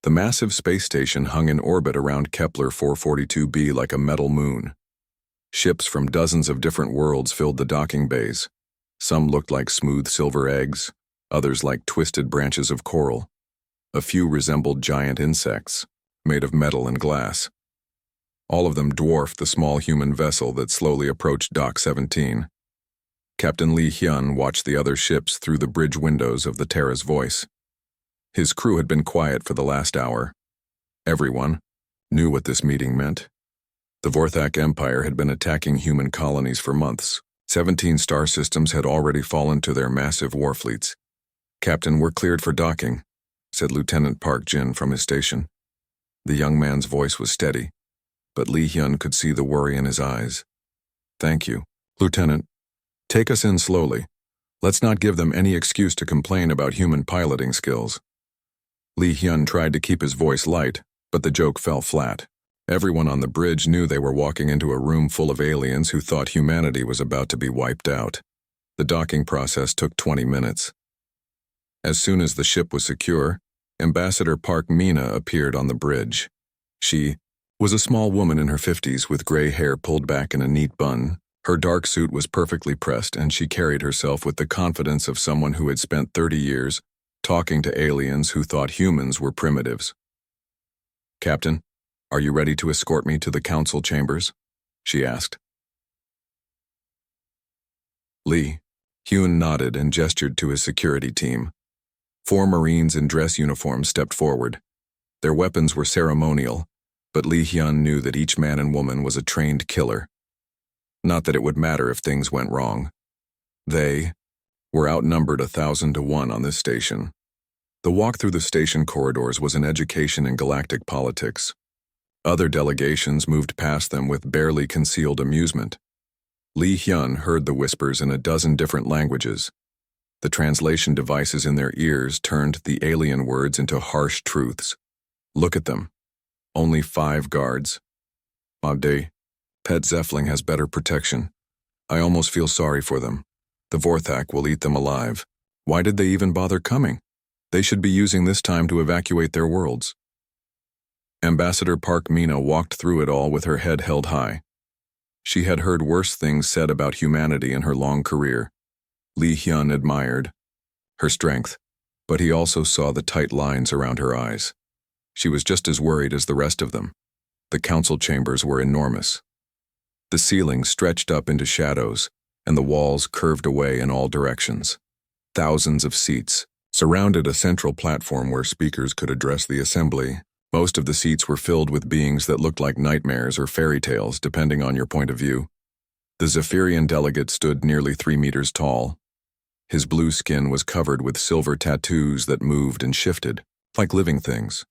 The massive space station hung in orbit around Kepler 442b like a metal moon. Ships from dozens of different worlds filled the docking bays. Some looked like smooth silver eggs, others like twisted branches of coral. A few resembled giant insects, made of metal and glass. All of them dwarfed the small human vessel that slowly approached Dock 17. Captain Lee Hyun watched the other ships through the bridge windows of the Terra's Voice. His crew had been quiet for the last hour. Everyone knew what this meeting meant. The Vorthak Empire had been attacking human colonies for months. 17 star systems had already fallen to their massive war fleets. "Captain, we're cleared for docking," said Lieutenant Park Jin from his station. The young man's voice was steady, but Lee Hyun could see the worry in his eyes. "Thank you, Lieutenant. Take us in slowly. Let's not give them any excuse to complain about human piloting skills." Lee Hyun tried to keep his voice light, but the joke fell flat. Everyone on the bridge knew they were walking into a room full of aliens who thought humanity was about to be wiped out. The docking process took 20 minutes. As soon as the ship was secure, Ambassador Park Mina appeared on the bridge. She was a small woman in her 50s with gray hair pulled back in a neat bun. Her dark suit was perfectly pressed, and she carried herself with the confidence of someone who had spent 30 years talking to aliens who thought humans were primitives. "Captain, are you ready to escort me to the council chambers?" she asked. Lee Hyun nodded and gestured to his security team. 4 Marines in dress uniforms stepped forward. Their weapons were ceremonial, but Lee Hyun knew that each man and woman was a trained killer. Not that it would matter if things went wrong. They were outnumbered 1,000 to 1 on this station. The walk through the station corridors was an education in galactic politics. Other delegations moved past them with barely concealed amusement. Lee Hyun heard the whispers in a dozen different languages. The translation devices in their ears turned the alien words into harsh truths. "Look at them. Only 5 guards. Day. Pet Zeffling has better protection. I almost feel sorry for them. The Vorthak will eat them alive. Why did they even bother coming? They should be using this time to evacuate their worlds." Ambassador Park Mina walked through it all with her head held high. She had heard worse things said about humanity in her long career. Lee Hyun admired her strength, but he also saw the tight lines around her eyes. She was just as worried as the rest of them. The council chambers were enormous. The ceiling stretched up into shadows, and the walls curved away in all directions. Thousands of seats surrounded a central platform where speakers could address the assembly. Most of the seats were filled with beings that looked like nightmares or fairy tales, depending on your point of view. The Zephyrian delegate stood nearly 3 meters tall. His blue skin was covered with silver tattoos that moved and shifted, like living things.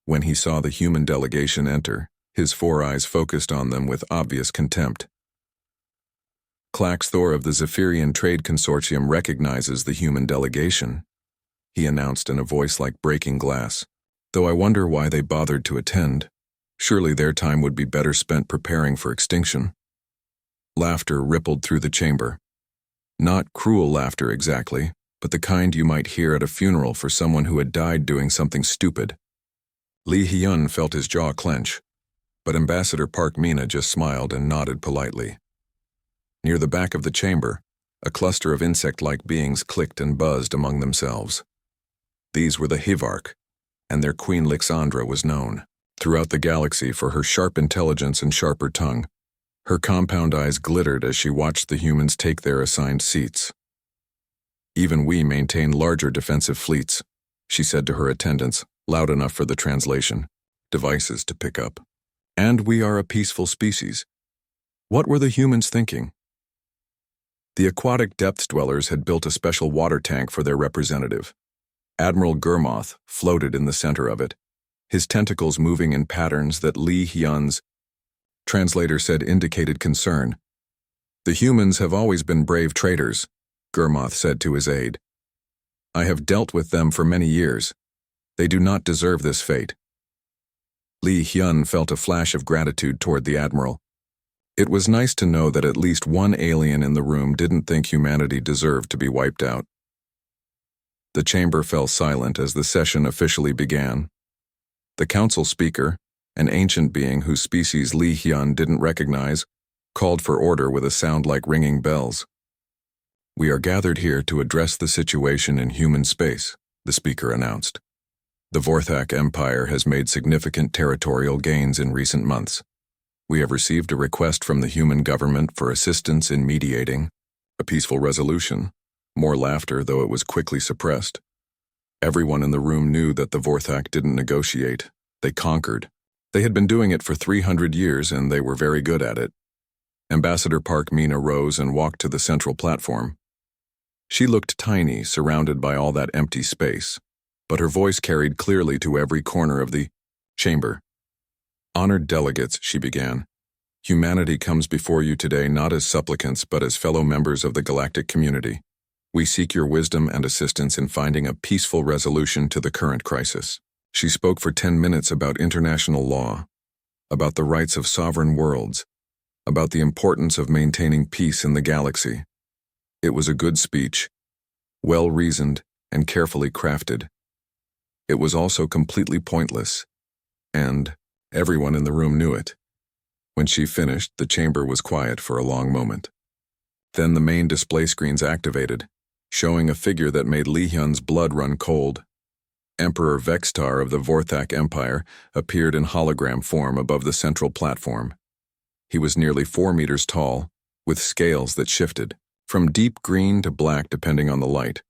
When he saw the human delegation enter, his 4 eyes focused on them with obvious contempt. Klaxthor of the Zephyrian Trade Consortium recognizes the human delegation, he announced in a voice like breaking glass. "Though I wonder why they bothered to attend. Surely their time would be better spent preparing for extinction." Laughter rippled through the chamber. Not cruel laughter exactly, but the kind you might hear at a funeral for someone who had died doing something stupid. Lee Hyun felt his jaw clench, but Ambassador Park Mina just smiled and nodded politely. Near the back of the chamber, a cluster of insect-like beings clicked and buzzed among themselves. These were the Hivark, and their queen Lixandra was known throughout the galaxy for her sharp intelligence and sharper tongue. Her compound eyes glittered as she watched the humans take their assigned seats. "Even we maintain larger defensive fleets," she said to her attendants, loud enough for the translation devices to pick up. "And we are a peaceful species." What were the humans thinking? The aquatic depths dwellers had built a special water tank for their representative. Admiral Gurmoth floated in the center of it, his tentacles moving in patterns that Lee Hyun's translator said indicated concern. "The humans have always been brave traders," Gurmoth said to his aide. "I have dealt with them for many years. They do not deserve this fate." Lee Hyun felt a flash of gratitude toward the admiral. It was nice to know that at least one alien in the room didn't think humanity deserved to be wiped out. The chamber fell silent as the session officially began. The council speaker, an ancient being whose species Li Hyun didn't recognize, called for order with a sound like ringing bells. "We are gathered here to address the situation in human space," the speaker announced. "The Vorthak Empire has made significant territorial gains in recent months. We have received a request from the human government for assistance in mediating a peaceful resolution." More laughter, though it was quickly suppressed. Everyone in the room knew that the Vorthak didn't negotiate. They conquered. They had been doing it for 300 years, and they were very good at it. Ambassador Park Mina rose and walked to the central platform. She looked tiny, surrounded by all that empty space, but her voice carried clearly to every corner of the chamber. "Honored delegates," she began, "humanity comes before you today not as supplicants but as fellow members of the galactic community. We seek your wisdom and assistance in finding a peaceful resolution to the current crisis." She spoke for 10 minutes about international law, about the rights of sovereign worlds, about the importance of maintaining peace in the galaxy. It was a good speech, well-reasoned and carefully crafted. It was also completely pointless, and everyone in the room knew it. When she finished, the chamber was quiet for a long moment. Then the main display screens activated, showing a figure that made Li Hyun's blood run cold. Emperor Vextar of the Vorthak Empire appeared in hologram form above the central platform. He was nearly 4 meters tall, with scales that shifted, from deep green to black depending on the light.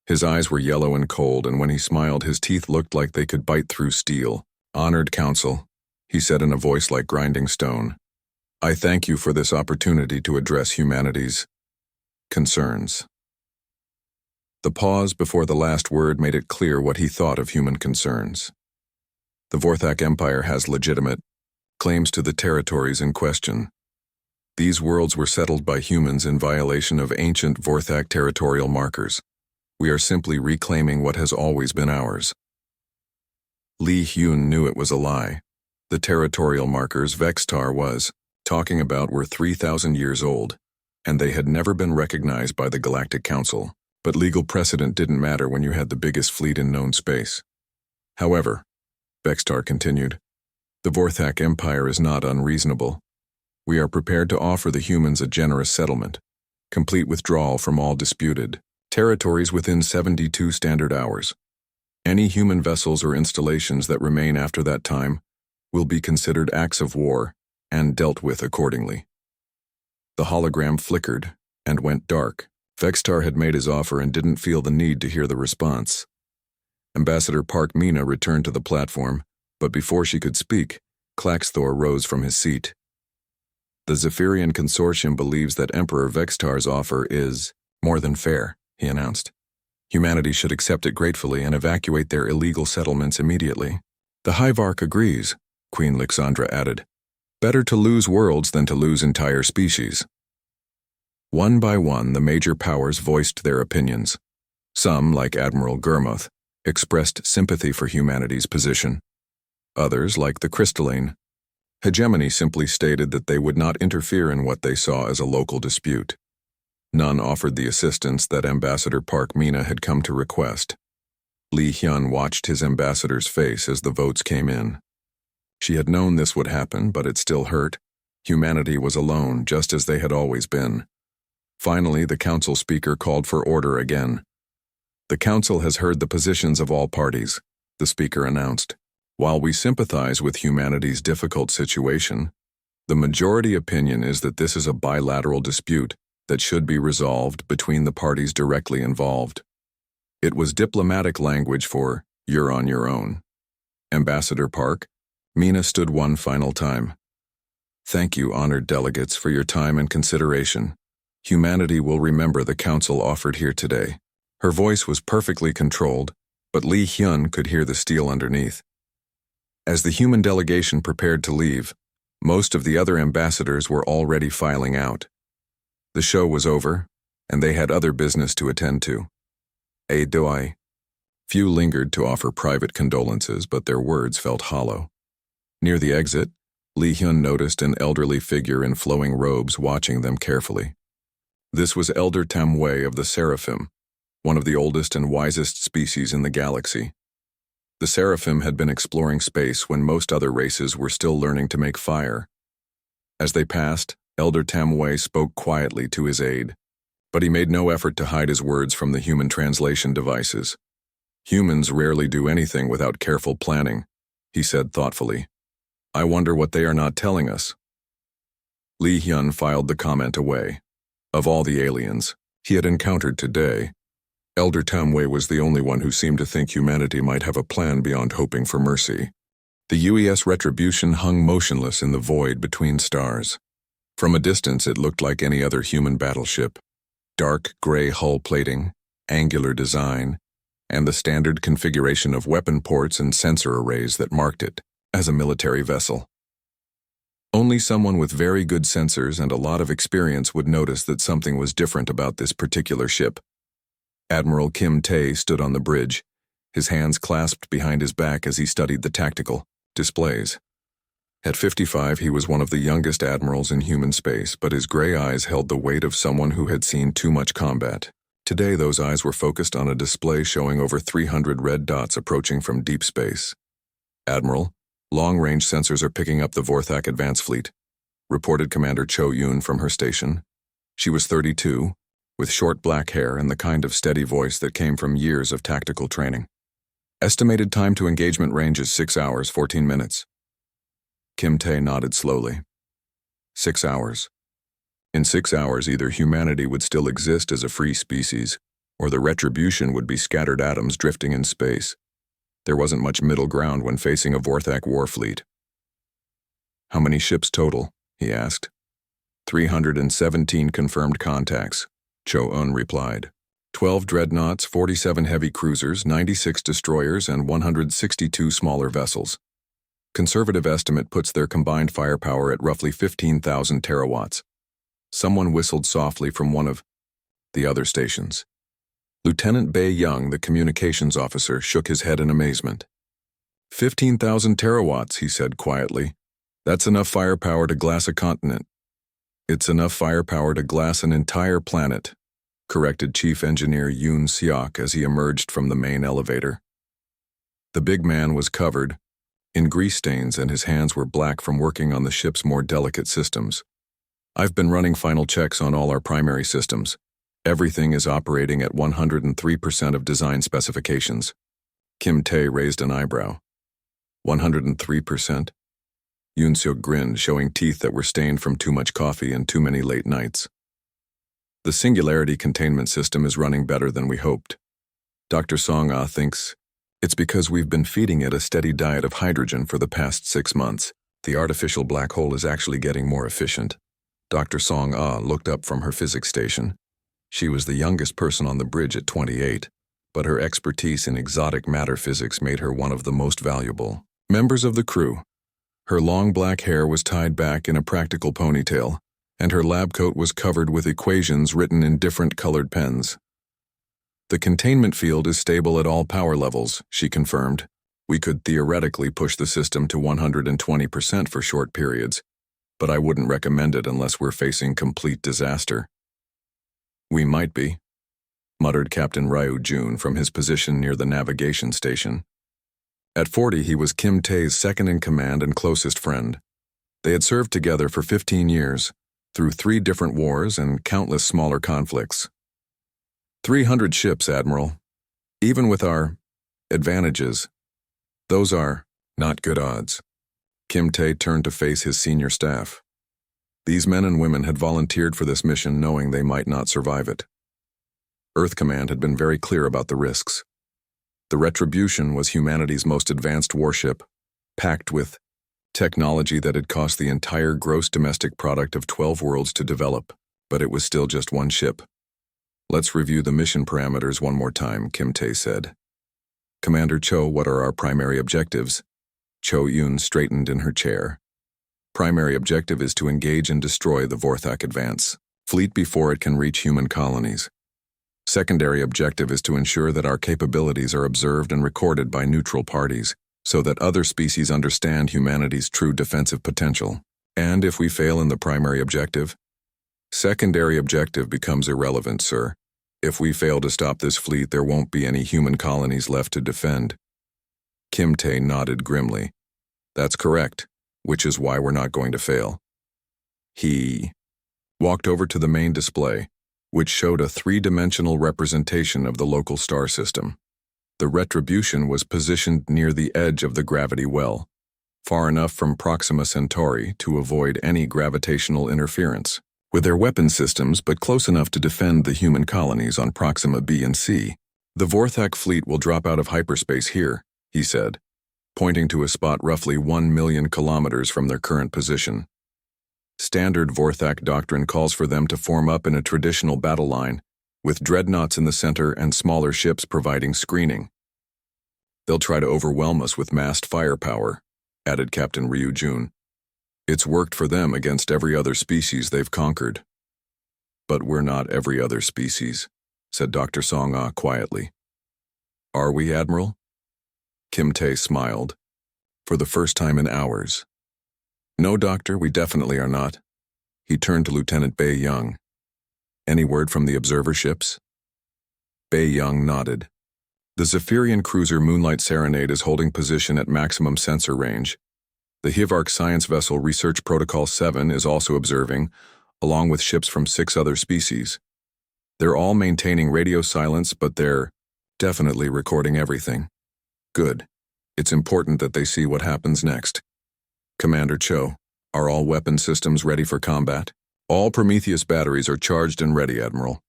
His eyes were yellow and cold, and when he smiled, his teeth looked like they could bite through steel. "Honored Council," he said in a voice like grinding stone, "I thank you for this opportunity to address humanity's concerns." The pause before the last word made it clear what he thought of human concerns. The Vorthak Empire has legitimate claims to the territories in question. These worlds were settled by humans in violation of ancient Vorthak territorial markers. We are simply reclaiming what has always been ours. Li Hyun knew it was a lie. The territorial markers Vextar was talking about were 3,000 years old, and they had never been recognized by the Galactic Council. But legal precedent didn't matter when you had the biggest fleet in known space. However, Vextar continued, the Vorthak Empire is not unreasonable. We are prepared to offer the humans a generous settlement, complete withdrawal from all disputed territories within 72 standard hours. Any human vessels or installations that remain after that time will be considered acts of war and dealt with accordingly. The hologram flickered and went dark. Vextar had made his offer and didn't feel the need to hear the response. Ambassador Park Mina returned to the platform, but before she could speak, Klaxthor rose from his seat. "The Zephyrian Consortium believes that Emperor Vextar's offer is more than fair," he announced. "Humanity should accept it gratefully and evacuate their illegal settlements immediately." "The Hivarch agrees," Queen Lixandra added. "Better to lose worlds than to lose entire species." One by one, the major powers voiced their opinions. Some, like Admiral Gurmuth, expressed sympathy for humanity's position. Others, like the crystalline hegemony, simply stated that they would not interfere in what they saw as a local dispute. None offered the assistance that Ambassador Park Mina had come to request. Li Hyun watched his ambassador's face as the votes came in. She had known this would happen, but it still hurt. Humanity was alone, just as they had always been. Finally, the council speaker called for order again. "The council has heard the positions of all parties," the speaker announced. "While we sympathize with humanity's difficult situation, the majority opinion is that this is a bilateral dispute that should be resolved between the parties directly involved." It was diplomatic language for "you're on your own." Ambassador Park Mina stood one final time. "Thank you, honored delegates, for your time and consideration. Humanity will remember the council offered here today." Her voice was perfectly controlled, but Li Hyun could hear the steel underneath. As the human delegation prepared to leave, most of the other ambassadors were already filing out. The show was over, and they had other business to attend to. Doi. Few lingered to offer private condolences, but their words felt hollow. Near the exit, Li Hyun noticed an elderly figure in flowing robes watching them carefully. This was Elder Tamway of the Seraphim, one of the oldest and wisest species in the galaxy. The Seraphim had been exploring space when most other races were still learning to make fire. As they passed, Elder Tamway spoke quietly to his aide, but he made no effort to hide his words from the human translation devices. Humans rarely do anything without careful planning, he said thoughtfully. I wonder what they are not telling us. Li Hyun filed the comment away. Of all the aliens he had encountered today, Elder Tamway was the only one who seemed to think humanity might have a plan beyond hoping for mercy. The UES Retribution hung motionless in the void between stars. From a distance it looked like any other human battleship. Dark gray hull plating, angular design, and the standard configuration of weapon ports and sensor arrays that marked it as a military vessel. Only someone with very good sensors and a lot of experience would notice that something was different about this particular ship. Admiral Kim Tae stood on the bridge, his hands clasped behind his back as he studied the tactical displays. At 55, he was one of the youngest admirals in human space, but his gray eyes held the weight of someone who had seen too much combat. Today, those eyes were focused on a display showing over 300 red dots approaching from deep space. Admiral, long-range sensors are picking up the Vorthak advance fleet, reported Commander Cho Yoon from her station. She was 32, with short black hair and the kind of steady voice that came from years of tactical training. Estimated time to engagement range is 6 hours, 14 minutes. Kim Tae nodded slowly. 6 hours. In 6 hours, either humanity would still exist as a free species, or the Retribution would be scattered atoms drifting in space. There wasn't much middle ground when facing a Vorthak war fleet. How many ships total? He asked. 317 confirmed contacts, Cho Eun replied. 12 dreadnoughts, 47 heavy cruisers, 96 destroyers, and 162 smaller vessels. Conservative estimate puts their combined firepower at roughly 15,000 terawatts. Someone whistled softly from one of the other stations. Lieutenant Bae Young, the communications officer, shook his head in amazement. 15,000 terawatts, he said quietly. That's enough firepower to glass a continent. It's enough firepower to glass an entire planet, corrected Chief Engineer Yoon Seok as he emerged from the main elevator. The big man was covered in grease stains and his hands were black from working on the ship's more delicate systems. I've been running final checks on all our primary systems. Everything is operating at 103% of design specifications. Kim Tae raised an eyebrow. 103%? Yoon Seok grinned, showing teeth that were stained from too much coffee and too many late nights. The singularity containment system is running better than we hoped. Dr. Song-ah thinks it's because we've been feeding it a steady diet of hydrogen for the past 6 months. The artificial black hole is actually getting more efficient. Dr. Song-ah looked up from her physics station. She was the youngest person on the bridge at 28, but her expertise in exotic matter physics made her one of the most valuable members of the crew. Her long black hair was tied back in a practical ponytail, and her lab coat was covered with equations written in different colored pens. The containment field is stable at all power levels, she confirmed. We could theoretically push the system to 120% for short periods, but I wouldn't recommend it unless we're facing complete disaster. We might be, muttered Captain Ryu Jun from his position near the navigation station. At 40, he was Kim Tae's second-in-command and closest friend. They had served together for 15 years, through 3 different wars and countless smaller conflicts. 300 ships, Admiral. Even with our advantages, those are not good odds. Kim Tae turned to face his senior staff. These men and women had volunteered for this mission knowing they might not survive it. Earth Command had been very clear about the risks. The Retribution was humanity's most advanced warship, packed with technology that had cost the entire gross domestic product of 12 worlds to develop, but it was still just one ship. Let's review the mission parameters one more time, Kim Tae said. Commander Cho, what are our primary objectives? Cho Yoon straightened in her chair. Primary objective is to engage and destroy the Vorthak advance fleet before it can reach human colonies. Secondary objective is to ensure that our capabilities are observed and recorded by neutral parties, so that other species understand humanity's true defensive potential. And if we fail in the primary objective, secondary objective becomes irrelevant, sir. If we fail to stop this fleet, there won't be any human colonies left to defend. Kim Tae nodded grimly. That's correct, which is why we're not going to fail. He walked over to the main display, which showed a three-dimensional representation of the local star system. The Retribution was positioned near the edge of the gravity well, far enough from Proxima Centauri to avoid any gravitational interference, with their weapon systems but close enough to defend the human colonies on Proxima B and C. The Vorthak fleet will drop out of hyperspace here, he said, pointing to a spot roughly 1 million kilometers from their current position. Standard Vorthak doctrine calls for them to form up in a traditional battle line, with dreadnoughts in the center and smaller ships providing screening. They'll try to overwhelm us with massed firepower, added Captain Ryu Jun. It's worked for them against every other species they've conquered. But we're not every other species, said Dr. Song-Ah quietly. Are we, Admiral? Kim Tae smiled. For the first time in hours. No, Doctor, we definitely are not. He turned to Lieutenant Bae Young. Any word from the observer ships? Bae Young nodded. The Zephyrian cruiser Moonlight Serenade is holding position at maximum sensor range. The HFY Science Vessel Research Protocol 7 is also observing, along with ships from 6 other species. They're all maintaining radio silence, but they're definitely recording everything. Good. It's important that they see what happens next. Commander Cho, are all weapon systems ready for combat? All Prometheus batteries are charged and ready, Admiral.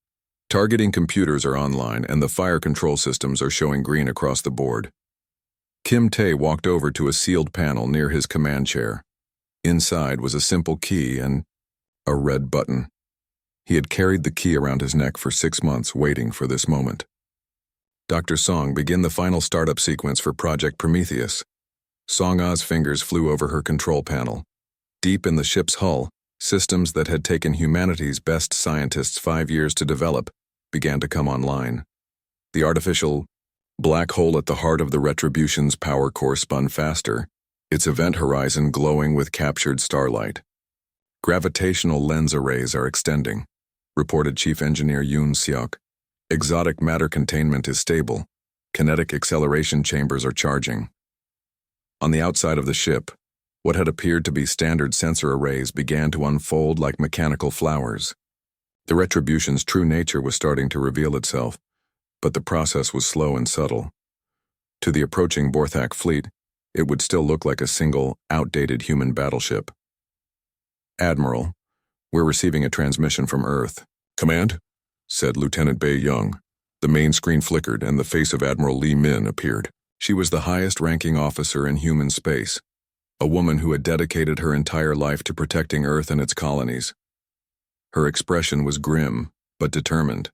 Targeting computers are online, and the fire control systems are showing green across the board. Kim Tae walked over to a sealed panel near his command chair. Inside was a simple key and a red button. He had carried the key around his neck for 6 months, waiting for this moment. Dr. Song, begin the final startup sequence for Project Prometheus. Song-Ah's fingers flew over her control panel. Deep in the ship's hull, systems that had taken humanity's best scientists 5 years to develop began to come online. The artificial black hole at the heart of the Retribution's power core spun faster, its event horizon glowing with captured starlight. Gravitational lens arrays are extending, reported Chief Engineer Yoon Seok. Exotic matter containment is stable. Kinetic acceleration chambers are charging. On the outside of the ship, what had appeared to be standard sensor arrays began to unfold like mechanical flowers. The Retribution's true nature was starting to reveal itself, but the process was slow and subtle. To the approaching Vorthak fleet, it would still look like a single, outdated human battleship. Admiral, we're receiving a transmission from Earth. Command? Said Lieutenant Bae Young. The main screen flickered and the face of Admiral Lee Min appeared. She was the highest-ranking officer in human space, a woman who had dedicated her entire life to protecting Earth and its colonies. Her expression was grim, but determined.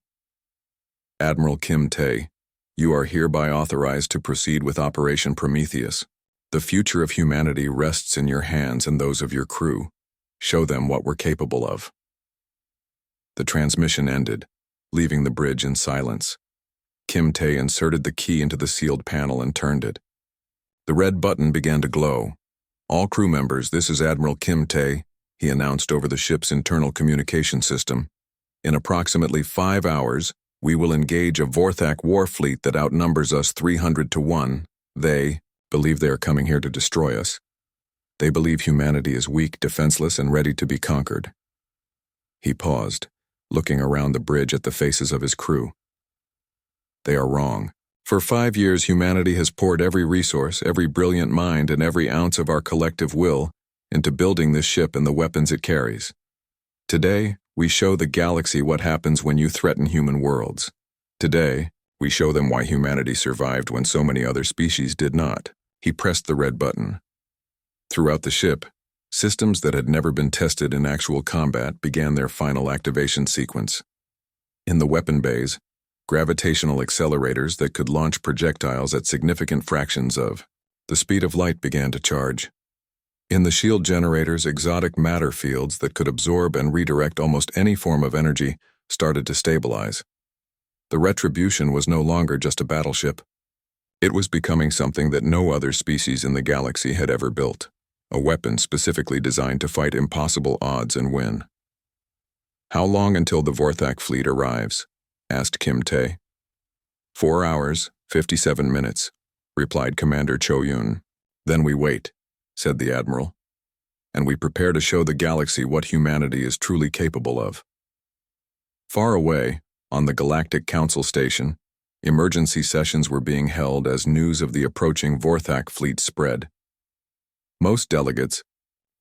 Admiral Kim Tae, you are hereby authorized to proceed with Operation Prometheus. The future of humanity rests in your hands and those of your crew. Show them what we're capable of. The transmission ended, leaving the bridge in silence. Kim Tae inserted the key into the sealed panel and turned it. The red button began to glow. All crew members, this is Admiral Kim Tae, he announced over the ship's internal communication system. In approximately 5 hours, we will engage a Vorthak war fleet that outnumbers us 300 to 1. They believe they are coming here to destroy us. They believe humanity is weak, defenseless, and ready to be conquered. He paused, looking around the bridge at the faces of his crew. They are wrong. For 5 years, humanity has poured every resource, every brilliant mind, and every ounce of our collective will into building this ship and the weapons it carries. Today, we show the galaxy what happens when you threaten human worlds. Today, we show them why humanity survived when so many other species did not. He pressed the red button. Throughout the ship, systems that had never been tested in actual combat began their final activation sequence. In the weapon bays, gravitational accelerators that could launch projectiles at significant fractions of the speed of light began to charge. In the shield generators, exotic matter fields that could absorb and redirect almost any form of energy started to stabilize. The Retribution was no longer just a battleship. It was becoming something that no other species in the galaxy had ever built, a weapon specifically designed to fight impossible odds and win. How long until the Vorthak fleet arrives? Asked Kim Tae. 4 hours, 57 minutes, replied Commander Cho-yun. Then we wait, said the Admiral, and we prepare to show the galaxy what humanity is truly capable of. Far away, on the Galactic Council Station, emergency sessions were being held as news of the approaching Vorthak fleet spread. Most delegates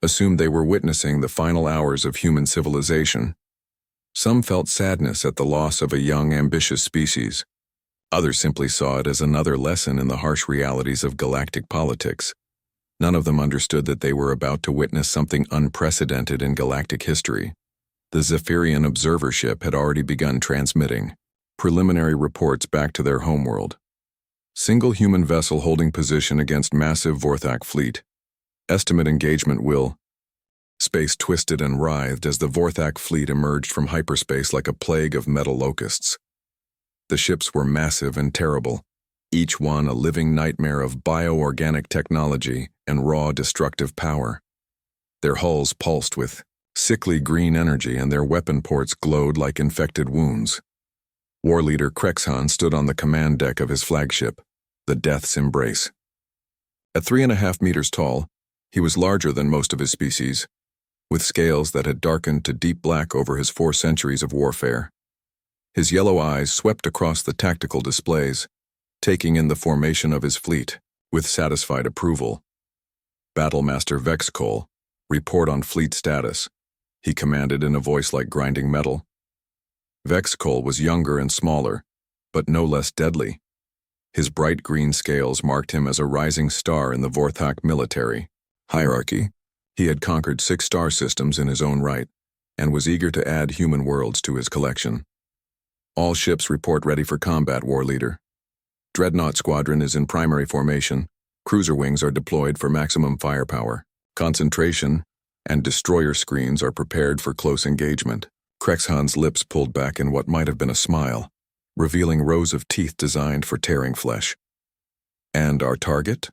assumed they were witnessing the final hours of human civilization. Some felt sadness at the loss of a young, ambitious species. Others simply saw it as another lesson in the harsh realities of galactic politics. None of them understood that they were about to witness something unprecedented in galactic history. The Zephyrian observer ship had already begun transmitting preliminary reports back to their homeworld. Single human vessel holding position against massive Vorthak fleet. Estimate engagement will. Space twisted and writhed as the Vorthak fleet emerged from hyperspace like a plague of metal locusts. The ships were massive and terrible, each one a living nightmare of bioorganic technology and raw destructive power. Their hulls pulsed with sickly green energy and their weapon ports glowed like infected wounds. War leader Krexhan stood on the command deck of his flagship, the Death's Embrace. At 3.5 meters tall, he was larger than most of his species, with scales that had darkened to deep black over his 4 centuries of warfare. His yellow eyes swept across the tactical displays, taking in the formation of his fleet with satisfied approval. Battlemaster Vexcol, report on fleet status, he commanded in a voice like grinding metal. Vexcol was younger and smaller, but no less deadly. His bright green scales marked him as a rising star in the Vorthak military hierarchy. He had conquered 6 star systems in his own right, and was eager to add human worlds to his collection. All ships report ready for combat, War Leader. Dreadnought Squadron is in primary formation. Cruiser wings are deployed for maximum firepower. Concentration and destroyer screens are prepared for close engagement. Krexhan's lips pulled back in what might have been a smile, revealing rows of teeth designed for tearing flesh. And our target?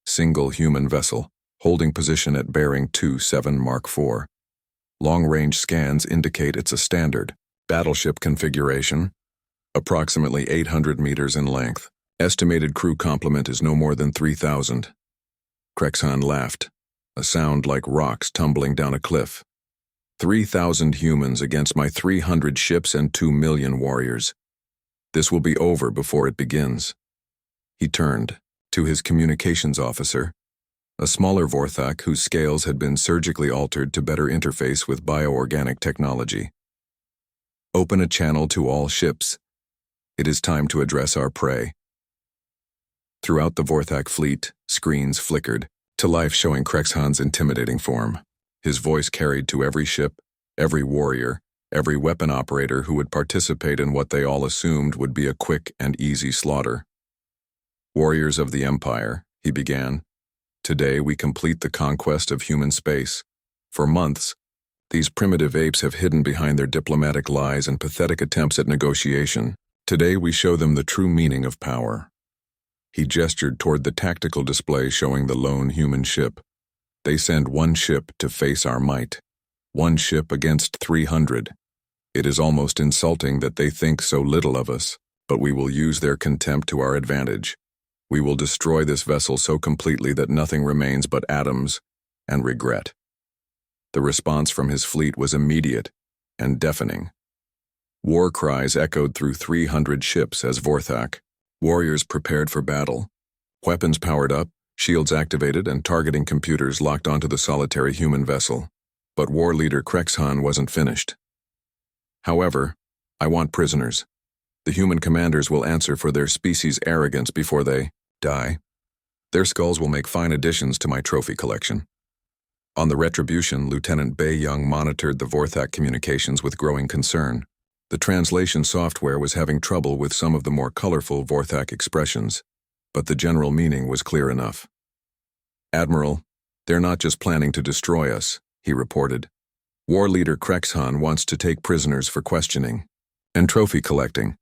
Single human vessel, holding position at bearing 27 Mark IV. Long-range scans indicate it's a standard battleship configuration, approximately 800 meters in length. Estimated crew complement is no more than 3,000. Krexhan laughed, a sound like rocks tumbling down a cliff. 3,000 humans against my 300 ships and 2 million warriors. This will be over before it begins. He turned to his communications officer, a smaller Vorthak whose scales had been surgically altered to better interface with bioorganic technology. Open a channel to all ships. It is time to address our prey. Throughout the Vorthak fleet, screens flickered to life, showing Krexhan's intimidating form. His voice carried to every ship, every warrior, every weapon operator who would participate in what they all assumed would be a quick and easy slaughter. Warriors of the Empire, he began. Today we complete the conquest of human space. For months, these primitive apes have hidden behind their diplomatic lies and pathetic attempts at negotiation. Today we show them the true meaning of power. He gestured toward the tactical display showing the lone human ship. They send 1 ship to face our might. 1 ship against 300. It is almost insulting that they think so little of us, but we will use their contempt to our advantage. We will destroy this vessel so completely that nothing remains but atoms and regret. The response from his fleet was immediate and deafening. War cries echoed through 300 ships as Vorthak. Warriors prepared for battle. Weapons powered up, shields activated, and targeting computers locked onto the solitary human vessel. But war leader Krexhan wasn't finished. However, I want prisoners. The human commanders will answer for their species' arrogance before they die. Their skulls will make fine additions to my trophy collection. On the Retribution, Lieutenant Bei Young monitored the Vorthak communications with growing concern. The translation software was having trouble with some of the more colorful Vorthak expressions, but the general meaning was clear enough. Admiral, they're not just planning to destroy us, he reported. War leader Krexhan wants to take prisoners for questioning and trophy collecting.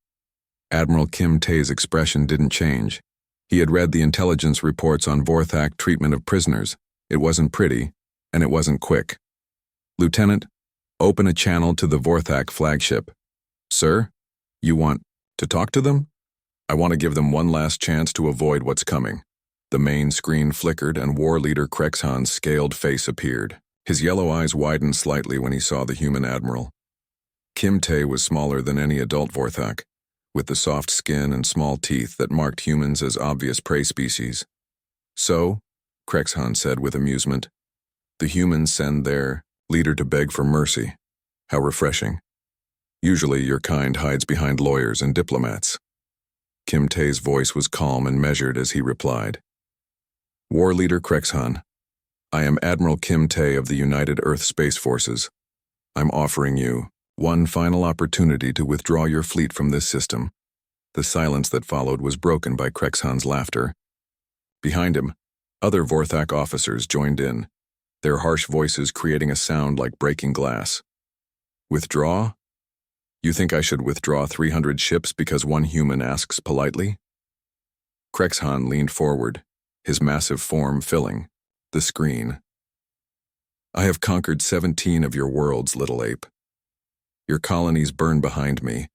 Admiral Kim Tae's expression didn't change. He had read the intelligence reports on Vorthak treatment of prisoners. It wasn't pretty, and it wasn't quick. Lieutenant, open a channel to the Vorthak flagship. Sir, you want to talk to them? I want to give them one last chance to avoid what's coming. The main screen flickered and War Leader Krexhan's scaled face appeared. His yellow eyes widened slightly when he saw the human admiral. Kim Tae was smaller than any adult Vorthak, with the soft skin and small teeth that marked humans as obvious prey species. So, Krexhan said with amusement, the humans send their leader to beg for mercy. How refreshing. Usually your kind hides behind lawyers and diplomats. Kim Tae's voice was calm and measured as he replied. War Leader Krexhan, I am Admiral Kim Tae of the United Earth Space Forces. I'm offering you one final opportunity to withdraw your fleet from this system. The silence that followed was broken by Krexhan's laughter. Behind him, other Vorthak officers joined in, their harsh voices creating a sound like breaking glass. Withdraw? You think I should withdraw 300 ships because one human asks politely? Krexhan leaned forward, his massive form filling the screen. I have conquered 17 of your worlds, little ape. Your colonies burn behind me,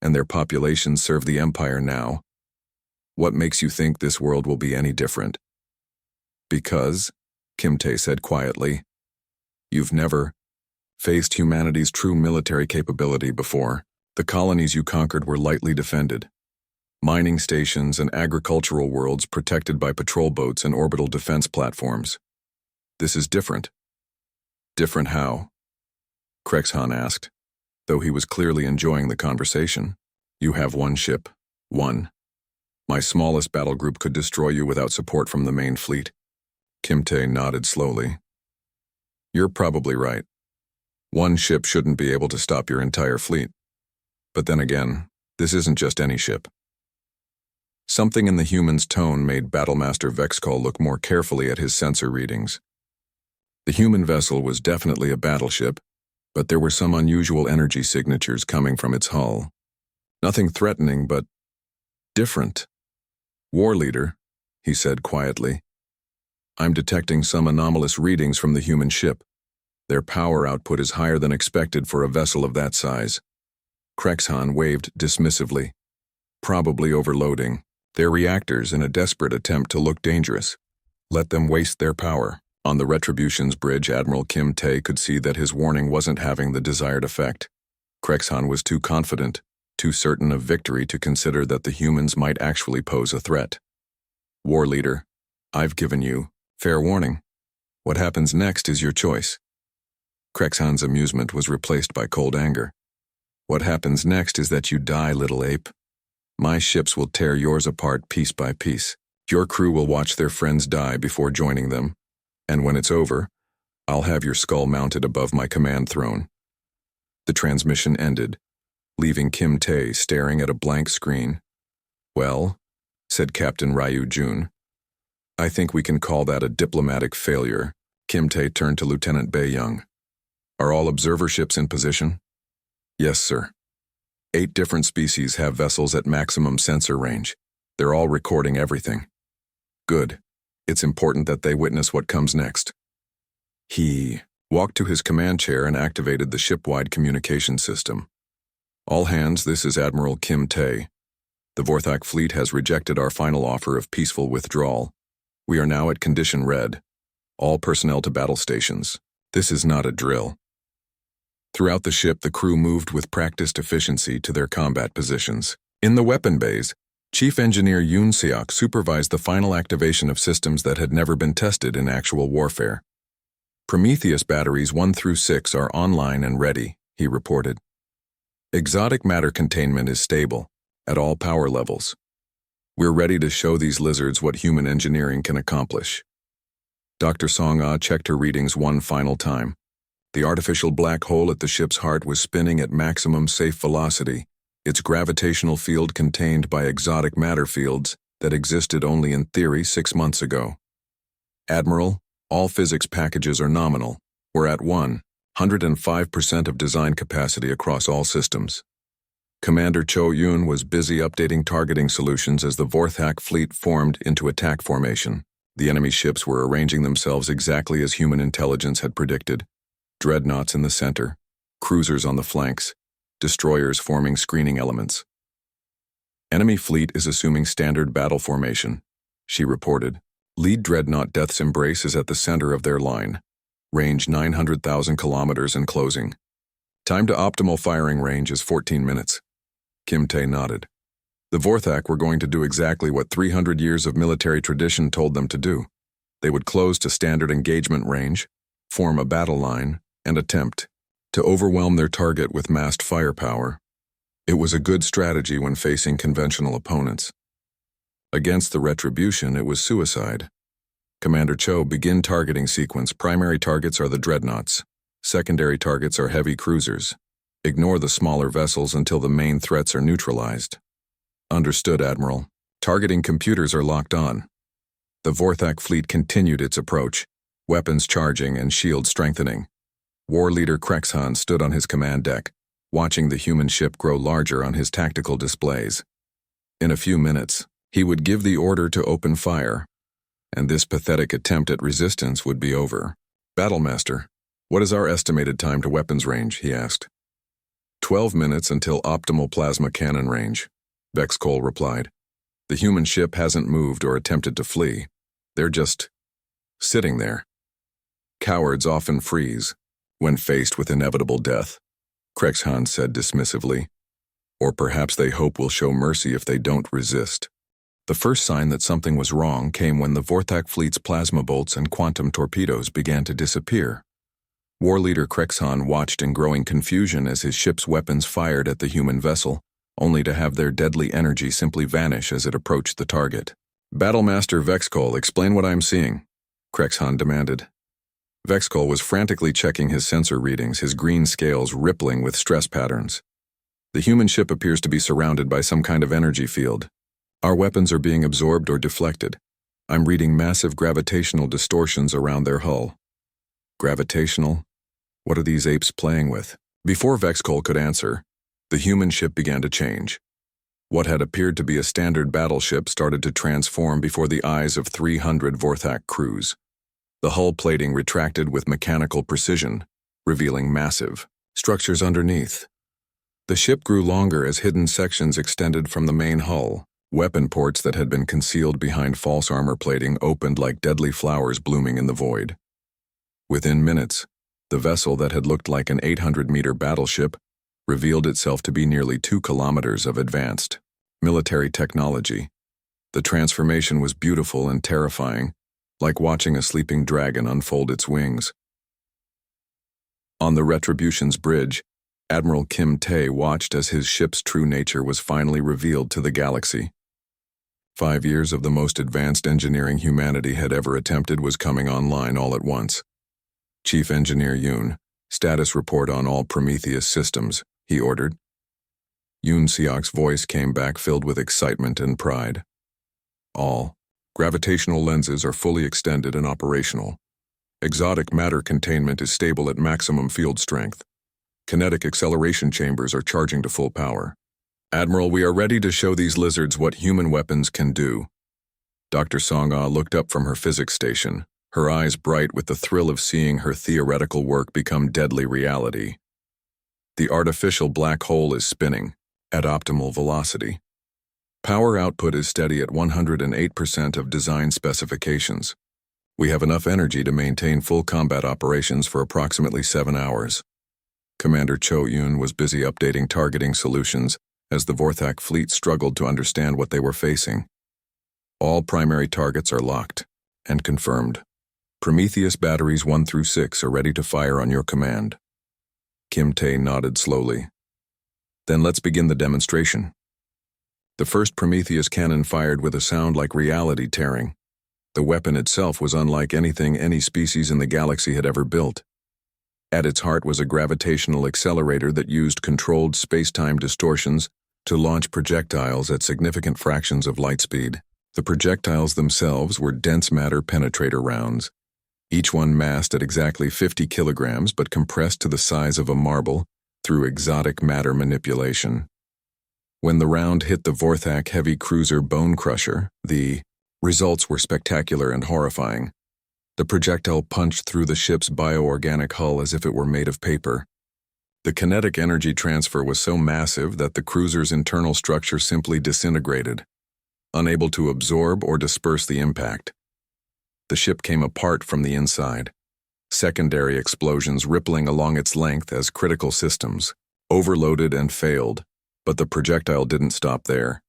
and their populations serve the Empire now. What makes you think this world will be any different? Because, Kim Tae said quietly, you've never faced humanity's true military capability before. The colonies you conquered were lightly defended. Mining stations and agricultural worlds protected by patrol boats and orbital defense platforms. This is different. Different how? Krexhan asked, though he was clearly enjoying the conversation. You have one ship. One. My smallest battle group could destroy you without support from the main fleet. Kim Tae nodded slowly. You're probably right. One ship shouldn't be able to stop your entire fleet. But then again, this isn't just any ship. Something in the human's tone made Battlemaster Vexcall look more carefully at his sensor readings. The human vessel was definitely a battleship, but there were some unusual energy signatures coming from its hull. Nothing threatening, but different. War Leader, he said quietly, I'm detecting some anomalous readings from the human ship. Their power output is higher than expected for a vessel of that size. Krexhan waved dismissively. Probably overloading their reactors in a desperate attempt to look dangerous. Let them waste their power. On the Retribution's bridge, Admiral Kim Tae could see that his warning wasn't having the desired effect. Krexhan was too confident, too certain of victory to consider that the humans might actually pose a threat. War Leader, I've given you fair warning. What happens next is your choice. Krexhan's amusement was replaced by cold anger. What happens next is that you die, little ape. My ships will tear yours apart piece by piece. Your crew will watch their friends die before joining them, and when it's over, I'll have your skull mounted above my command throne. The transmission ended, leaving Kim Tae staring at a blank screen. Well, said Captain Ryu Jun, I think we can call that a diplomatic failure. Kim Tae turned to Lieutenant Bae Young. Are all observer ships in position? Yes, sir. 8 different species have vessels at maximum sensor range. They're all recording everything. Good. It's important that they witness what comes next. He walked to his command chair and activated the ship-wide communication system. All hands, this is Admiral Kim Tae. The Vorthak fleet has rejected our final offer of peaceful withdrawal. We are now at condition red. All personnel to battle stations. This is not a drill. Throughout the ship, the crew moved with practiced efficiency to their combat positions. In the weapon bays, Chief Engineer Yoon Seok supervised the final activation of systems that had never been tested in actual warfare. Prometheus batteries 1 through 6 are online and ready, he reported. Exotic matter containment is stable, at all power levels. We're ready to show these lizards what human engineering can accomplish. Dr. Song-ah checked her readings one final time. The artificial black hole at the ship's heart was spinning at maximum safe velocity, its gravitational field contained by exotic matter fields that existed only in theory 6 months ago. Admiral, all physics packages are nominal. We're at 105% of design capacity across all systems. Commander Cho Yoon was busy updating targeting solutions as the Vorthak fleet formed into attack formation. The enemy ships were arranging themselves exactly as human intelligence had predicted. Dreadnoughts in the center, cruisers on the flanks, destroyers forming screening elements. Enemy fleet is assuming standard battle formation, she reported. Lead dreadnought Death's Embrace is at the center of their line. Range 900,000 kilometers and closing. Time to optimal firing range is 14 minutes. Kim Tae nodded. The Vorthak were going to do exactly what 300 years of military tradition told them to do. They would close to standard engagement range, form a battle line, and attempt to overwhelm their target with massed firepower. It was a good strategy when facing conventional opponents. Against the Retribution, it was suicide. Commander Cho, begin targeting sequence. Primary targets are the dreadnoughts. Secondary targets are heavy cruisers. Ignore the smaller vessels until the main threats are neutralized. Understood, Admiral. Targeting computers are locked on. The Vorthak fleet continued its approach, weapons charging and shields strengthening. War leader Krexhan stood on his command deck, watching the human ship grow larger on his tactical displays. In a few minutes, he would give the order to open fire, and this pathetic attempt at resistance would be over. Battlemaster, what is our estimated time to weapons range? He asked. 12 minutes until optimal plasma cannon range, Vexcol replied. The human ship hasn't moved or attempted to flee. They're just sitting there. Cowards often freeze when faced with inevitable death, Krexhan said dismissively. Or perhaps they hope we'll show mercy if they don't resist. The first sign that something was wrong came when the Vorthak fleet's plasma bolts and quantum torpedoes began to disappear. War leader Krexhan watched in growing confusion as his ship's weapons fired at the human vessel, only to have their deadly energy simply vanish as it approached the target. Battlemaster Vexcol, explain what I'm seeing, Krexhan demanded. Vexcol was frantically checking his sensor readings, his green scales rippling with stress patterns. The human ship appears to be surrounded by some kind of energy field. Our weapons are being absorbed or deflected. I'm reading massive gravitational distortions around their hull. Gravitational? What are these apes playing with? Before Vexcol could answer, the human ship began to change. What had appeared to be a standard battleship started to transform before the eyes of 300 Vorthak crews. The hull plating retracted with mechanical precision, revealing massive structures underneath. The ship grew longer as hidden sections extended from the main hull. Weapon ports that had been concealed behind false armor plating opened like deadly flowers blooming in the void. Within minutes, the vessel that had looked like an 800-meter battleship revealed itself to be nearly 2 kilometers of advanced military technology. The transformation was beautiful and terrifying, like watching a sleeping dragon unfold its wings. On the Retribution's bridge, Admiral Kim Tae watched as his ship's true nature was finally revealed to the galaxy. 5 years of the most advanced engineering humanity had ever attempted was coming online all at once. Chief Engineer Yoon, status report on all Prometheus systems, he ordered. Yoon Seok's voice came back filled with excitement and pride. All gravitational lenses are fully extended and operational. Exotic matter containment is stable at maximum field strength. Kinetic acceleration chambers are charging to full power. Admiral, we are ready to show these lizards what human weapons can do. Dr. Song-Ah looked up from her physics station, her eyes bright with the thrill of seeing her theoretical work become deadly reality. The artificial black hole is spinning at optimal velocity. Power output is steady at 108% of design specifications. We have enough energy to maintain full combat operations for approximately 7 hours. Commander Cho Yoon was busy updating targeting solutions as the Vorthak fleet struggled to understand what they were facing. All primary targets are locked and confirmed. Prometheus batteries 1 through 6 are ready to fire on your command. Kim Tae nodded slowly. Then let's begin the demonstration. The first Prometheus cannon fired with a sound like reality tearing. The weapon itself was unlike anything any species in the galaxy had ever built. At its heart was a gravitational accelerator that used controlled space-time distortions to launch projectiles at significant fractions of light speed. The projectiles themselves were dense matter penetrator rounds, each one massed at exactly 50 kilograms but compressed to the size of a marble through exotic matter manipulation. When the round hit the Vorthak heavy cruiser Bone Crusher, the results were spectacular and horrifying. The projectile punched through the ship's bioorganic hull as if it were made of paper. The kinetic energy transfer was so massive that the cruiser's internal structure simply disintegrated, unable to absorb or disperse the impact. The ship came apart from the inside, secondary explosions rippling along its length as critical systems overloaded and failed, but the projectile didn't stop there.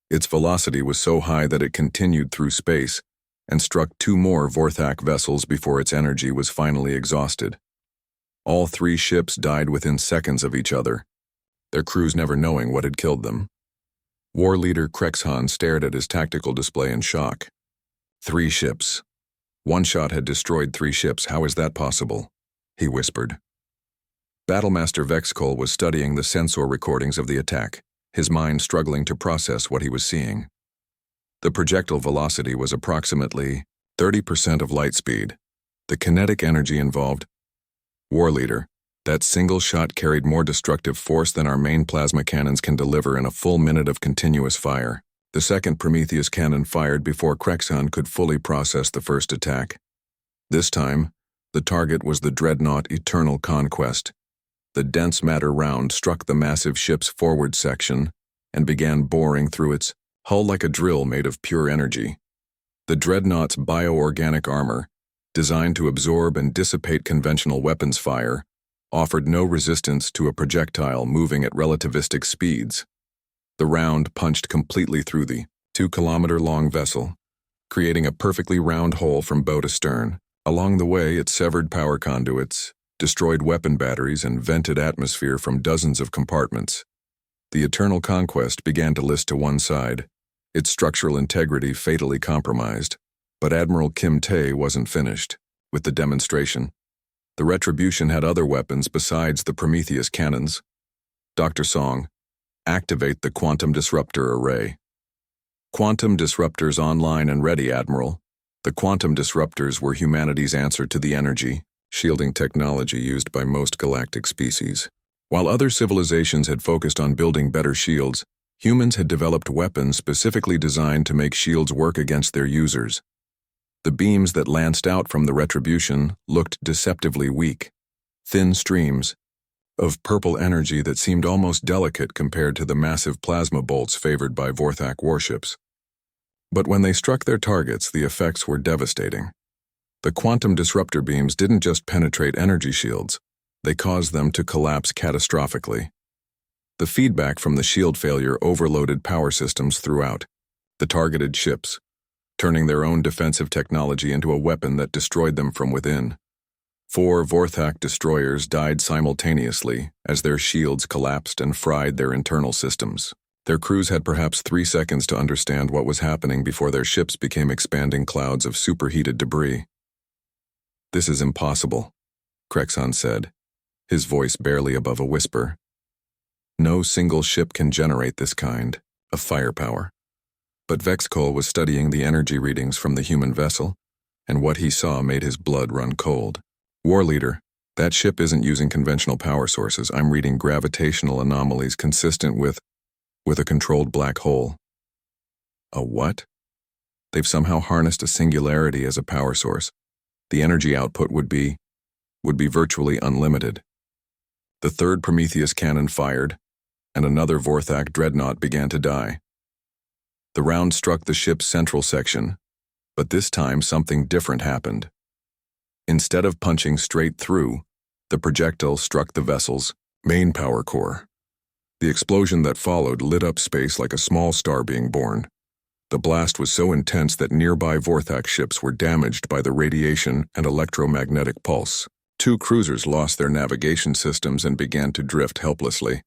Its velocity was so high that it continued through space and struck two more Vorthak vessels before its energy was finally exhausted. All three ships died within seconds of each other, their crews never knowing what had killed them. War leader Krexhan stared at his tactical display in shock. 3 ships. One shot had destroyed 3 ships. How is that possible? He whispered. Battlemaster Vexkol was studying the sensor recordings of the attack, his mind struggling to process what he was seeing. The projectile velocity was approximately 30% of light speed. The kinetic energy involved. War leader, that single shot carried more destructive force than our main plasma cannons can deliver in a full minute of continuous fire. The second Prometheus cannon fired before Krexhan could fully process the first attack. This time, the target was the dreadnought Eternal Conquest. The dense matter round struck the massive ship's forward section and began boring through its hull like a drill made of pure energy. The dreadnought's bioorganic armor, designed to absorb and dissipate conventional weapons fire, offered no resistance to a projectile moving at relativistic speeds. The round punched completely through the 2-kilometer-long vessel, creating a perfectly round hole from bow to stern. Along the way, it severed power conduits, destroyed weapon batteries, and vented atmosphere from dozens of compartments. The Eternal Conquest began to list to one side, its structural integrity fatally compromised. But Admiral Kim Tae wasn't finished with the demonstration. The Retribution had other weapons besides the Prometheus cannons. Dr. Song, activate the Quantum Disruptor Array. Quantum Disruptors online and ready, Admiral. The Quantum Disruptors were humanity's answer to the energy, shielding technology used by most galactic species. While other civilizations had focused on building better shields, humans had developed weapons specifically designed to make shields work against their users. The beams that lanced out from the Retribution looked deceptively weak, thin streams of purple energy that seemed almost delicate compared to the massive plasma bolts favored by Vorthak warships. But when they struck their targets, the effects were devastating. The quantum disruptor beams didn't just penetrate energy shields, they caused them to collapse catastrophically. The feedback from the shield failure overloaded power systems throughout the targeted ships, turning their own defensive technology into a weapon that destroyed them from within. 4 Vorthak destroyers died simultaneously as their shields collapsed and fried their internal systems. Their crews had perhaps 3 seconds to understand what was happening before their ships became expanding clouds of superheated debris. This is impossible, Krexhan said, his voice barely above a whisper. No single ship can generate this kind of firepower. But Vexkol was studying the energy readings from the human vessel, and what he saw made his blood run cold. War leader, that ship isn't using conventional power sources. I'm reading gravitational anomalies consistent with a controlled black hole. A what? They've somehow harnessed a singularity as a power source. The energy output would be virtually unlimited. The third Prometheus cannon fired, and another Vorthak dreadnought began to die. The round struck the ship's central section, but this time something different happened. Instead of punching straight through, the projectile struck the vessel's main power core. The explosion that followed lit up space like a small star being born. The blast was so intense that nearby Vorthak ships were damaged by the radiation and electromagnetic pulse. 2 cruisers lost their navigation systems and began to drift helplessly.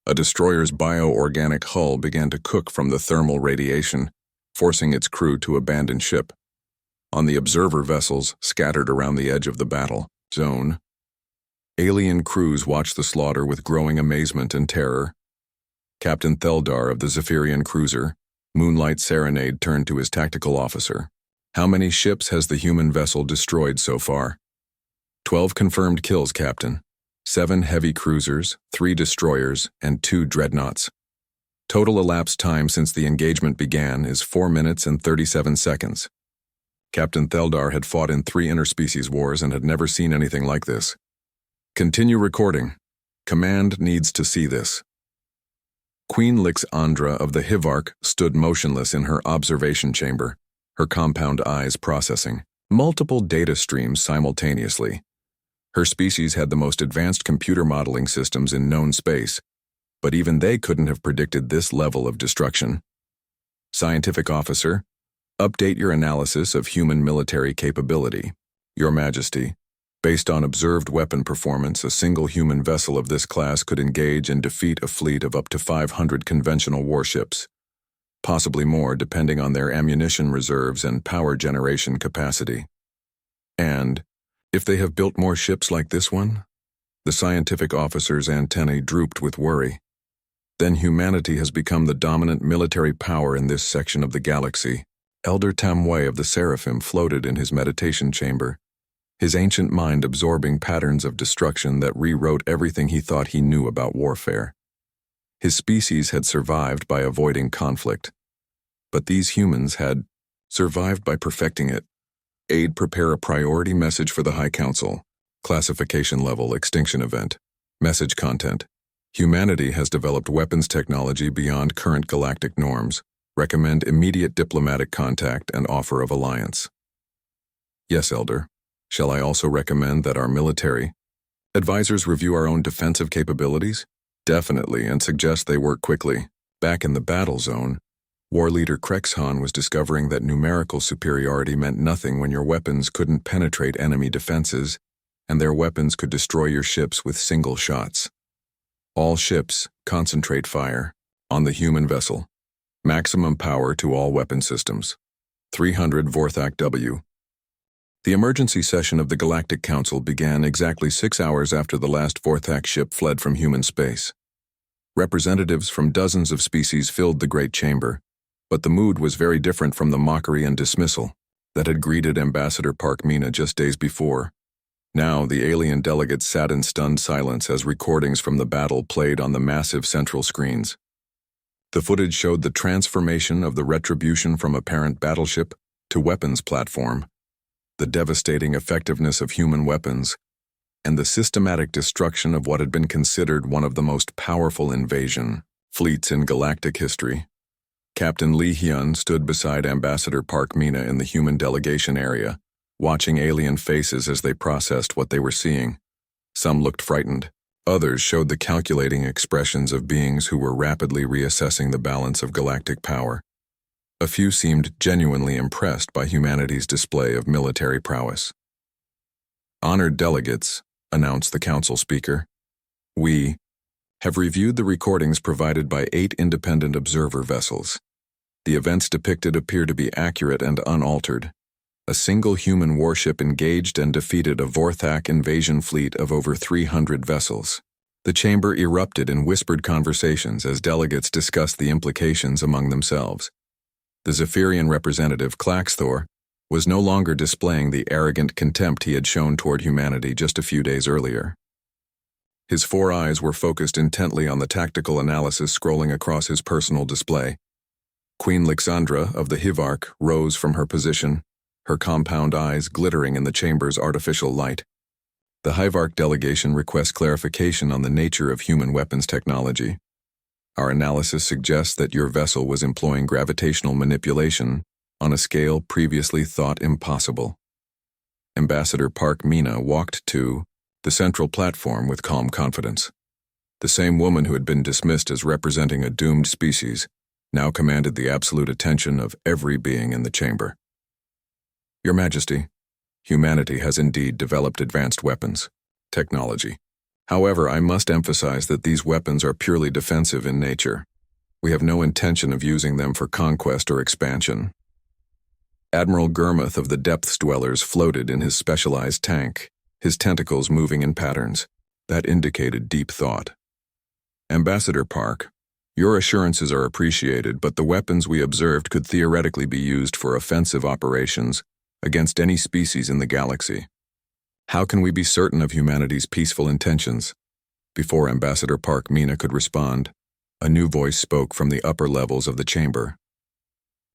A destroyer's bioorganic hull began to cook from the thermal radiation, forcing its crew to abandon ship. On the observer vessels scattered around the edge of the battle zone, alien crews watched the slaughter with growing amazement and terror. Captain Theldar of the Zephyrian cruiser, Moonlight Serenade, turned to his tactical officer. How many ships has the human vessel destroyed so far? 12 confirmed kills, Captain. 7 heavy cruisers, 3 destroyers, and 2 dreadnoughts. Total elapsed time since the engagement began is 4 minutes and 37 seconds. Captain Theldar had fought in 3 interspecies wars and had never seen anything like this. Continue recording. Command needs to see this. Queen Lixandra of the HFY stood motionless in her observation chamber, her compound eyes processing multiple data streams simultaneously. Her species had the most advanced computer modeling systems in known space, but even they couldn't have predicted this level of destruction. Scientific Officer, update your analysis of human military capability. Your Majesty, based on observed weapon performance, a single human vessel of this class could engage and defeat a fleet of up to 500 conventional warships, possibly more depending on their ammunition reserves and power generation capacity. And, if they have built more ships like this one? The scientific officer's antennae drooped with worry. Then humanity has become the dominant military power in this section of the galaxy. Elder Tamway of the Seraphim floated in his meditation chamber, his ancient mind absorbing patterns of destruction that rewrote everything he thought he knew about warfare. His species had survived by avoiding conflict, but these humans had survived by perfecting it. Aid prepare a priority message for the High Council. Classification level extinction event. Message content. Humanity has developed weapons technology beyond current galactic norms. Recommend immediate diplomatic contact and offer of alliance. Yes, Elder. Shall I also recommend that our military advisors review our own defensive capabilities? Definitely, and suggest they work quickly. Back in the battle zone, War Leader Krexhan was discovering that numerical superiority meant nothing when your weapons couldn't penetrate enemy defenses, and their weapons could destroy your ships with single shots. All ships, concentrate fire on the human vessel. Maximum power to all weapon systems. 300 Vorthak W. The emergency session of the Galactic Council began exactly 6 hours after the last Vorthak ship fled from human space. Representatives from dozens of species filled the great chamber, but the mood was very different from the mockery and dismissal that had greeted Ambassador Park Mina just days before. Now, the alien delegates sat in stunned silence as recordings from the battle played on the massive central screens. The footage showed the transformation of the Retribution from apparent battleship to weapons platform, the devastating effectiveness of human weapons, and the systematic destruction of what had been considered one of the most powerful invasion fleets in galactic history. Captain Lee Hyun stood beside Ambassador Park Mina in the human delegation area, watching alien faces as they processed what they were seeing. Some looked frightened. Others showed the calculating expressions of beings who were rapidly reassessing the balance of galactic power. A few seemed genuinely impressed by humanity's display of military prowess. Honored delegates, announced the council speaker, we have reviewed the recordings provided by 8 independent observer vessels. The events depicted appear to be accurate and unaltered. A single human warship engaged and defeated a Vorthak invasion fleet of over 300 vessels. The chamber erupted in whispered conversations as delegates discussed the implications among themselves. The Zephyrian representative, Klaxthor, was no longer displaying the arrogant contempt he had shown toward humanity just a few days earlier. His 4 eyes were focused intently on the tactical analysis scrolling across his personal display. Queen Lixandra of the HFY rose from her position, her compound eyes glittering in the chamber's artificial light. The HFY delegation requests clarification on the nature of human weapons technology. Our analysis suggests that your vessel was employing gravitational manipulation on a scale previously thought impossible. Ambassador Park Mina walked to the central platform with calm confidence. The same woman who had been dismissed as representing a doomed species now commanded the absolute attention of every being in the chamber. Your Majesty, humanity has indeed developed advanced weapons technology. However, I must emphasize that these weapons are purely defensive in nature. We have no intention of using them for conquest or expansion. Admiral Gurmuth of the Depths Dwellers floated in his specialized tank, his tentacles moving in patterns that indicated deep thought. Ambassador Park, your assurances are appreciated, but the weapons we observed could theoretically be used for offensive operations against any species in the galaxy. How can we be certain of humanity's peaceful intentions? Before Ambassador Park Mina could respond, a new voice spoke from the upper levels of the chamber.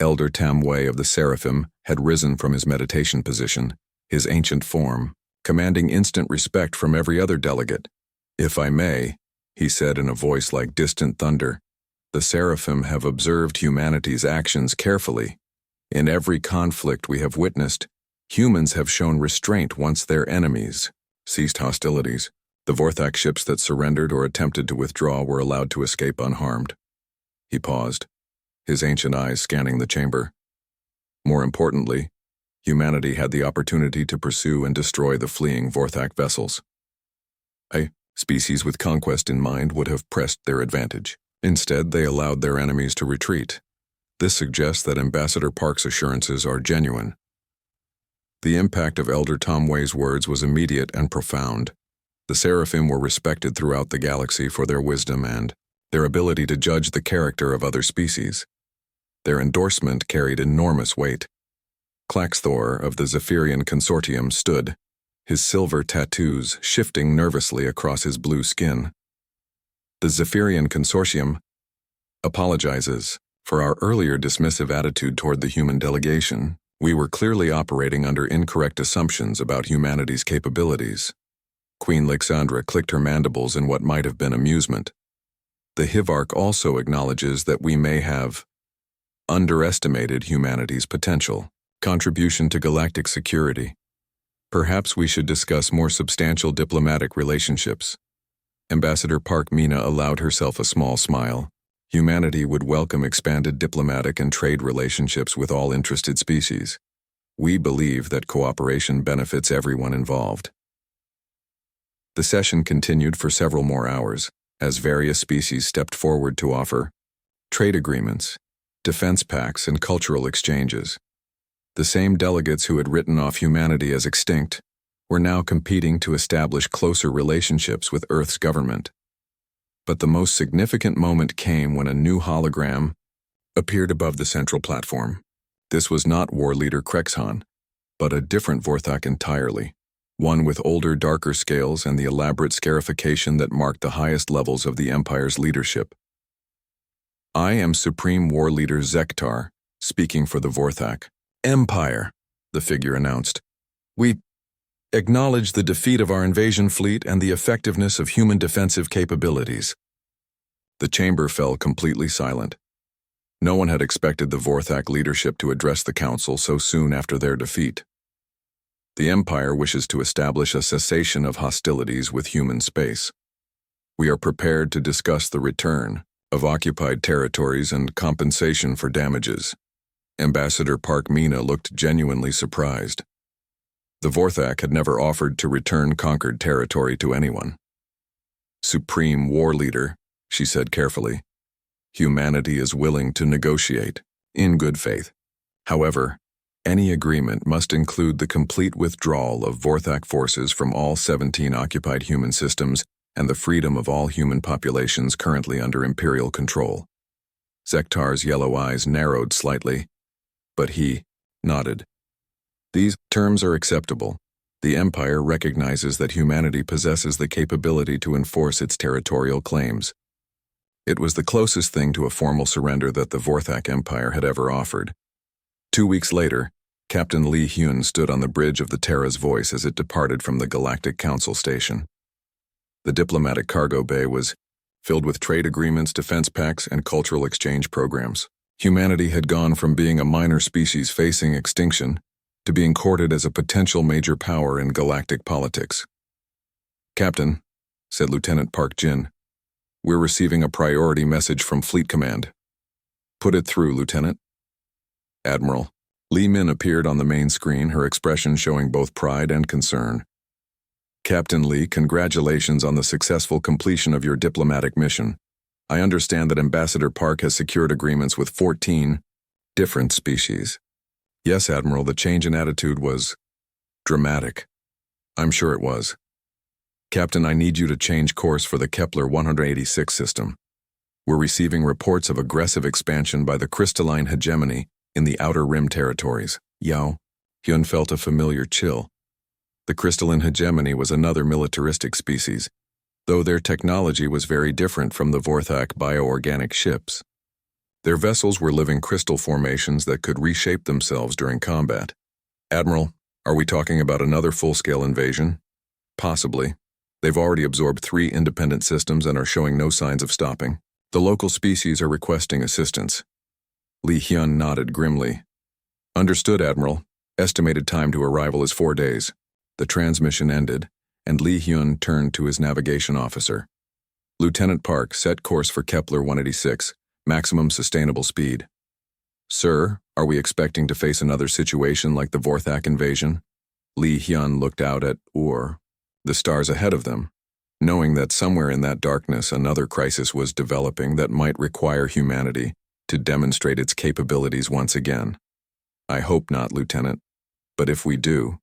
Elder Tamway of the Seraphim had risen from his meditation position, his ancient form, commanding instant respect from every other delegate. "If I may," he said in a voice like distant thunder, "the Seraphim have observed humanity's actions carefully. In every conflict we have witnessed, humans have shown restraint once their enemies ceased hostilities. The Vorthak ships that surrendered or attempted to withdraw were allowed to escape unharmed." He paused, his ancient eyes scanning the chamber. More importantly, humanity had the opportunity to pursue and destroy the fleeing Vorthak vessels. A species with conquest in mind would have pressed their advantage. Instead, they allowed their enemies to retreat. This suggests that Ambassador Park's assurances are genuine. The impact of Elder Tom Way's words was immediate and profound. The Seraphim were respected throughout the galaxy for their wisdom and their ability to judge the character of other species. Their endorsement carried enormous weight. Claxthor of the Zephyrian Consortium stood, his silver tattoos shifting nervously across his blue skin. The Zephyrian Consortium apologizes for our earlier dismissive attitude toward the human delegation. We were clearly operating under incorrect assumptions about humanity's capabilities. Queen Lixandra clicked her mandibles in what might have been amusement. The Hivarch also acknowledges that we may have underestimated humanity's potential contribution to galactic security. Perhaps we should discuss more substantial diplomatic relationships. Ambassador Park Mina allowed herself a small smile. Humanity would welcome expanded diplomatic and trade relationships with all interested species. We believe that cooperation benefits everyone involved. The session continued for several more hours, as various species stepped forward to offer trade agreements, defense pacts, and cultural exchanges. The same delegates who had written off humanity as extinct were now competing to establish closer relationships with Earth's government. But the most significant moment came when a new hologram appeared above the central platform. This was not war leader Krexhan, but a different Vorthak entirely, one with older, darker scales and the elaborate scarification that marked the highest levels of the Empire's leadership. "I am Supreme War Leader Zektar, speaking for the Vorthak Empire," the figure announced. "We acknowledge the defeat of our invasion fleet and the effectiveness of human defensive capabilities." The chamber fell completely silent. No one had expected the Vorthak leadership to address the council so soon after their defeat. "The Empire wishes to establish a cessation of hostilities with human space. We are prepared to discuss the return of occupied territories and compensation for damages." Ambassador Park Mina looked genuinely surprised. The Vorthak had never offered to return conquered territory to anyone. "Supreme War Leader," she said carefully, "humanity is willing to negotiate, in good faith. However, any agreement must include the complete withdrawal of Vorthak forces from all 17 occupied human systems and the freedom of all human populations currently under Imperial control." Zektar's yellow eyes narrowed slightly, but he nodded. "These terms are acceptable. The Empire recognizes that humanity possesses the capability to enforce its territorial claims." It was the closest thing to a formal surrender that the Vorthak Empire had ever offered. 2 weeks later, Captain Li Hyun stood on the bridge of the Terra's Voice as it departed from the Galactic Council station. The diplomatic cargo bay was filled with trade agreements, defense pacts, and cultural exchange programs. Humanity had gone from being a minor species facing extinction to being courted as a potential major power in galactic politics. "Captain," said Lieutenant Park Jin, "we're receiving a priority message from Fleet Command." "Put it through, Lieutenant." "Admiral." Li Min appeared on the main screen, her expression showing both pride and concern. "Captain Li, congratulations on the successful completion of your diplomatic mission. I understand that Ambassador Park has secured agreements with 14 different species." "Yes, Admiral, the change in attitude was dramatic." "I'm sure it was." "Captain, I need you to change course for the Kepler 186 system. We're receiving reports of aggressive expansion by the crystalline hegemony in the Outer Rim territories." Yao. Hyun felt a familiar chill. The crystalline hegemony was another militaristic species, though their technology was very different from the Vorthak bioorganic ships. Their vessels were living crystal formations that could reshape themselves during combat. "Admiral, are we talking about another full-scale invasion?" "Possibly. They've already absorbed 3 independent systems and are showing no signs of stopping. The local species are requesting assistance. Li Hyun nodded grimly. Understood, Admiral. Estimated time to arrival is 4 days. The transmission ended, and Li Hyun turned to his navigation officer. Lieutenant Park, set course for Kepler 186, maximum sustainable speed. Sir, are we expecting to face another situation like the Vorthak invasion? Li Hyun looked out at the stars ahead of them, knowing that somewhere in that darkness another crisis was developing that might require humanity to demonstrate its capabilities once again. I hope not, Lieutenant, but if we do.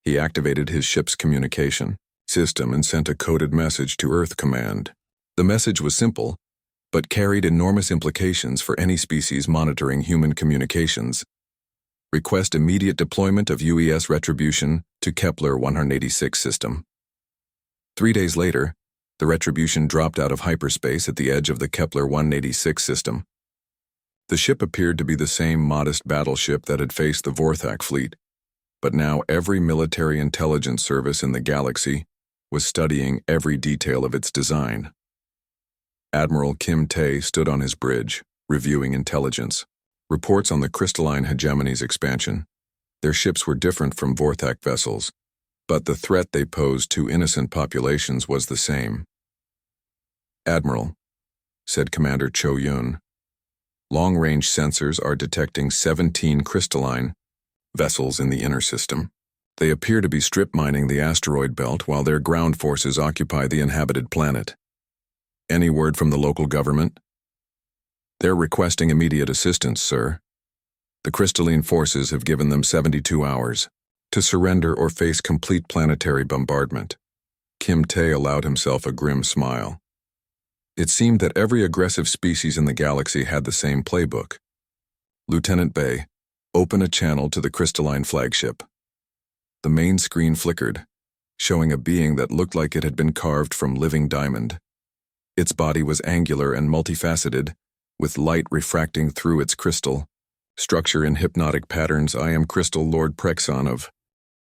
He activated his ship's communication system and sent a coded message to Earth Command. The message was simple, but carried enormous implications for any species monitoring human communications. Request immediate deployment of UES Retribution to Kepler 186 system. 3 days later, the Retribution dropped out of hyperspace at the edge of the Kepler 186 system. The ship appeared to be the same modest battleship that had faced the Vorthak fleet, but now every military intelligence service in the galaxy was studying every detail of its design. Admiral Kim Tae stood on his bridge, reviewing intelligence. Reports on the crystalline hegemony's expansion. Their ships were different from Vorthak vessels, but the threat they posed to innocent populations was the same. Admiral, said Commander Cho Yun, long-range sensors are detecting 17 crystalline vessels in the inner system. They appear to be strip mining the asteroid belt while their ground forces occupy the inhabited planet. Any word from the local government? They're requesting immediate assistance, sir. The crystalline forces have given them 72 hours to surrender or face complete planetary bombardment. Kim Tae allowed himself a grim smile. It seemed that every aggressive species in the galaxy had the same playbook. Lieutenant Bay, open a channel to the crystalline flagship. The main screen flickered, showing a being that looked like it had been carved from living diamond. Its body was angular and multifaceted, with light refracting through its crystal. Structure in hypnotic patterns. I am Crystal Lord Prexon of